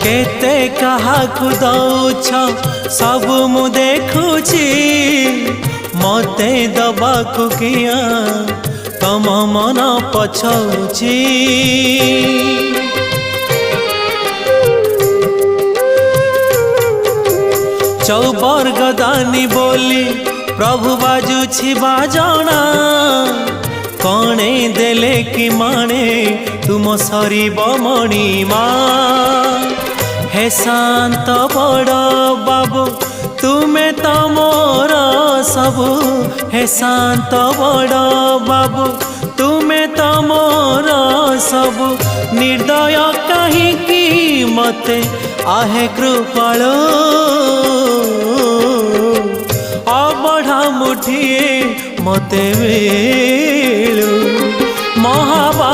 केते काहाकु दौछ सब मु देखुची मते दबाकु किया तम मन पछौची चौबर गदानी बोली प्रभु बाजुछि बाजना कणे देले कि माने तुम सरीब मणिमा हे शांत बड़ बाबू तुमे तो मोर सबु हे शांत बड़ बाबू तुमे तो मोर सबु निर्दय कहीं मते आहे कृपाल अबढ़ा मुठिए मते मिलू महाबा